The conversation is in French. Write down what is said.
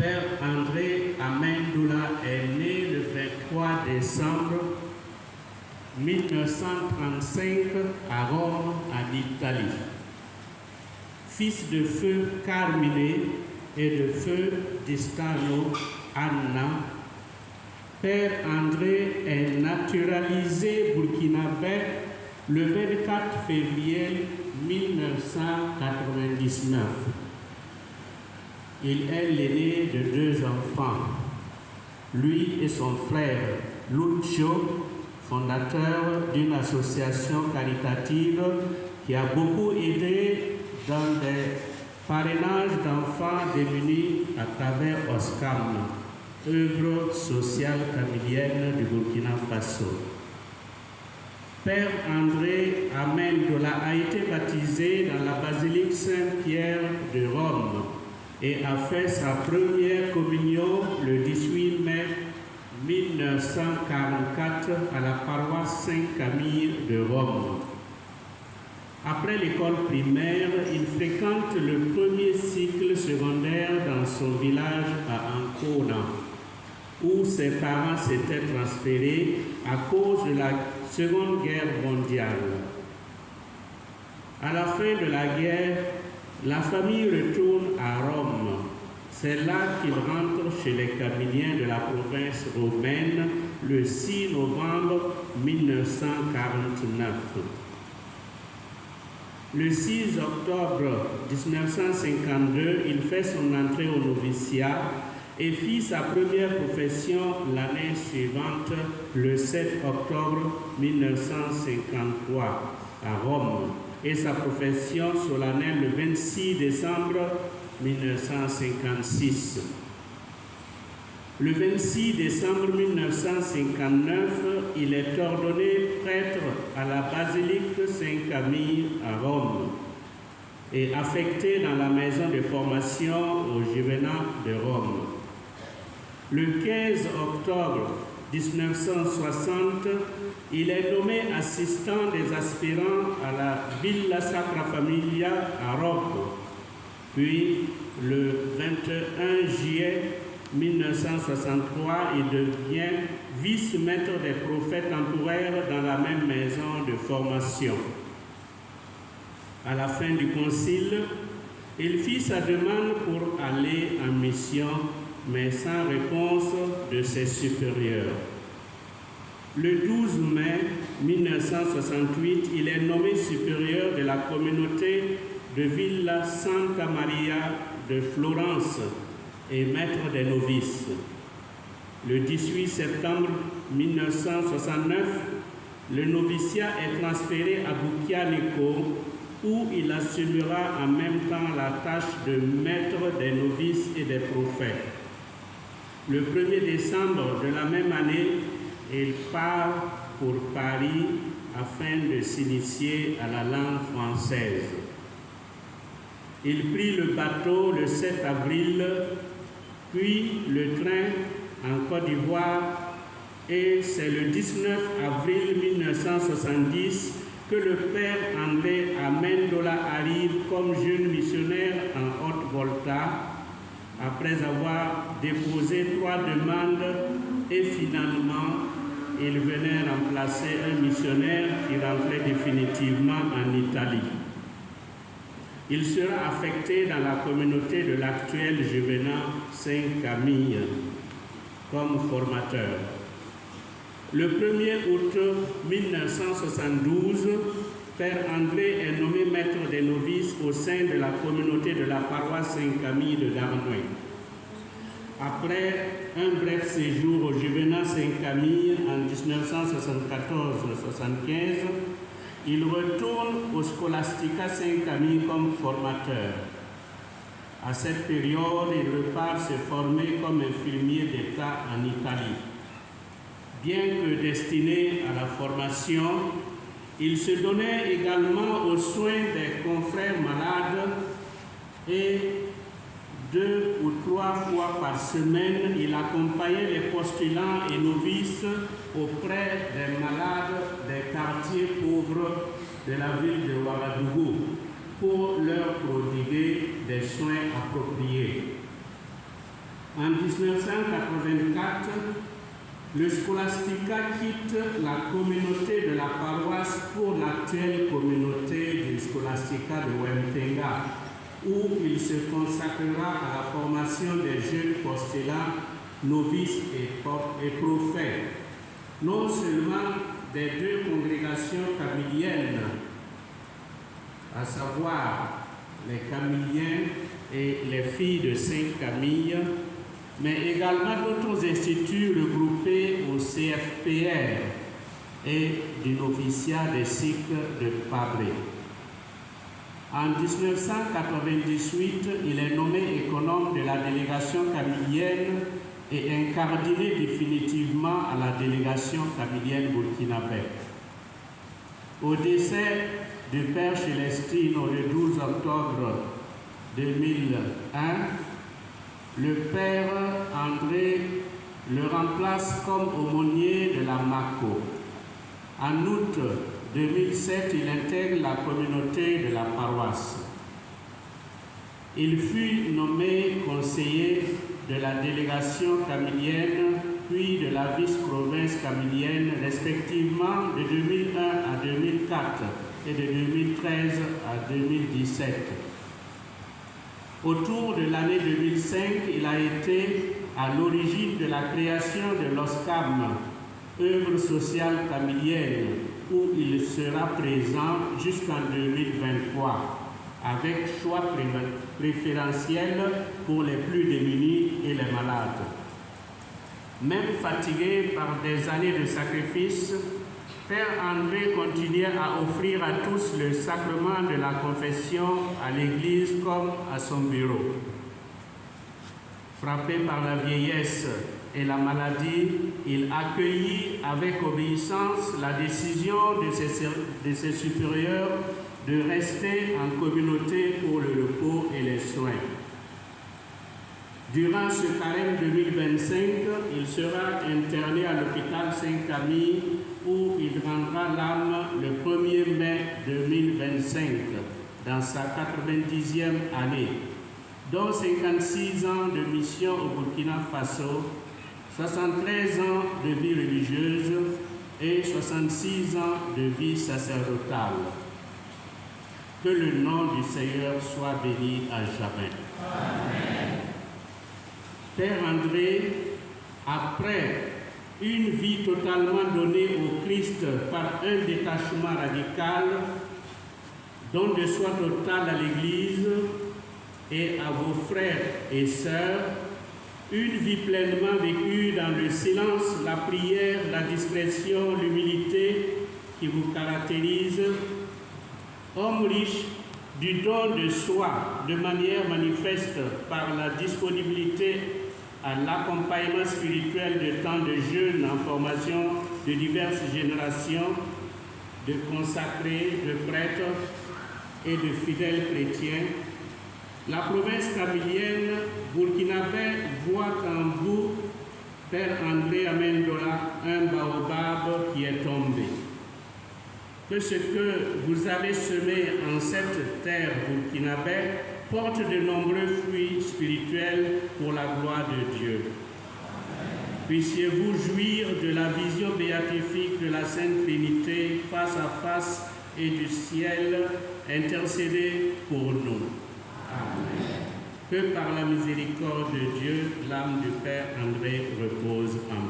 Père André Amendola est né le 23 décembre 1935 à Rome, en Italie. Fils de feu Carmine et de feu Distano Anna, Père André est naturalisé burkinabé le 24 février 1999. Il est l'aîné de 2 enfants, lui et son frère Lucio, fondateur d'une association caritative qui a beaucoup aidé dans des parrainages d'enfants démunis à travers OSCAM, œuvre sociale camidienne du Burkina Faso. Père André Amendola a été baptisé dans la basilique Saint-Pierre de Rome et a fait sa première communion le 18 mai 1944 à la paroisse Saint-Camille de Rome. Après l'école primaire, il fréquente le premier cycle secondaire dans son village à Ancona, où ses parents s'étaient transférés à cause de la Seconde Guerre mondiale. À la fin de la guerre, la famille retourne à Rome. C'est là qu'il rentre chez les Camiliens de la province romaine le 6 novembre 1949. Le 6 octobre 1952, il fait son entrée au noviciat et fit sa première profession l'année suivante, le 7 octobre 1953, à Rome, et sa profession solennelle le 26 décembre 1956. Le 26 décembre 1959, il est ordonné prêtre à la basilique Saint-Camille à Rome et affecté dans la maison de formation au Juvénat de Rome. Le 15 octobre 1960, il est nommé assistant des aspirants à la Villa Sacra Familia à Rome. Puis, le 21 juillet 1963, il devient vice-maître des prophètes temporaires dans la même maison de formation. À la fin du concile, il fit sa demande pour aller en mission, mais sans réponse de ses supérieurs. Le 12 mai 1968, il est nommé supérieur de la communauté de Villa Santa Maria de Florence et maître des novices. Le 18 septembre 1969, le noviciat est transféré à Bukianiko, où il assumera en même temps la tâche de maître des novices et des prophètes. Le 1er décembre de la même année, il part pour Paris afin de s'initier à la langue française. Il prit le bateau le 7 avril, puis le train en Côte d'Ivoire, et c'est le 19 avril 1970 que le père André Amendola arrive comme jeune missionnaire en Haute-Volta, après avoir déposé 3 demandes, et finalement, il venait remplacer un missionnaire qui rentrait définitivement en Italie. Il sera affecté dans la communauté de l'actuel Juvénat Saint-Camille comme formateur. Le 1er août 1972, Père André est nommé maître des novices au sein de la communauté de la paroisse Saint-Camille de Darnoué. Après un bref séjour au Juvénat Saint-Camille en 1974-75, il retourne au Scholastica Saint-Camille comme formateur. À cette période, il repart se former comme infirmier d'État en Italie. Bien que destiné à la formation, il se donnait également aux soins des confrères malades et 2 ou 3 fois par semaine, il accompagnait les postulants et novices auprès des malades des quartiers pauvres de la ville de Ouagadougou pour leur prodiguer des soins appropriés. 1984, le Scholastica quitte la communauté de la paroisse pour l'actuelle communauté du Scholastica de Wemtenga, où il se consacrera à la formation des jeunes postulants, novices et prophètes, non seulement des deux congrégations camilliennes, à savoir les Camilliens et les filles de Saint-Camille, mais également d'autres instituts regroupés au CFPR et du noviciat des Sikhs de Pabré. En 1998, il est nommé économe de la délégation camillienne et incardiné définitivement à la délégation camillienne burkinabé. Au décès du père Célestino le 12 octobre 2001, le père André le remplace comme aumônier de la Mako. En août 2007, il intègre la communauté de la paroisse. Il fut nommé conseiller de la délégation camillienne, puis de la vice-province camillienne, respectivement de 2001 à 2004 et de 2013 à 2017. Autour de l'année 2005, il a été à l'origine de la création de l'OSCAM, œuvre sociale camillienne, où il sera présent jusqu'en 2023, avec choix préférentiel pour les plus démunis et les malades. Même fatigué par des années de sacrifice, Père André continuait à offrir à tous le sacrement de la confession à l'Église comme à son bureau. Frappé par la vieillesse et la maladie, il accueillit avec obéissance la décision de ses supérieurs de rester en communauté pour le repos et les soins. Durant ce carême 2025, il sera interné à l'hôpital Saint-Camille où il rendra l'âme le 1er mai 2025, dans sa 90e année, dont 56 ans de mission au Burkina Faso, 73 ans de vie religieuse et 66 ans de vie sacerdotale. Que le nom du Seigneur soit béni à jamais. Amen. Père André, après une vie totalement donnée au Christ par un détachement radical, don de soi total à l'Église et à vos frères et sœurs, une vie pleinement vécue dans le silence, la prière, la discrétion, l'humilité qui vous caractérise, homme riche du don de soi de manière manifeste par la disponibilité à l'accompagnement spirituel de tant de jeunes en formation de diverses générations, de consacrés, de prêtres et de fidèles chrétiens, la province camillienne burkinabé voit en vous, Père André Amendola, un baobab qui est tombé. Que ce que vous avez semé en cette terre burkinabé porte de nombreux fruits spirituels pour la gloire de Dieu. Puissiez-vous jouir de la vision béatifique de la Sainte Trinité face à face et du ciel intercéder pour nous. Amen. Que par la miséricorde de Dieu, l'âme du Père André repose en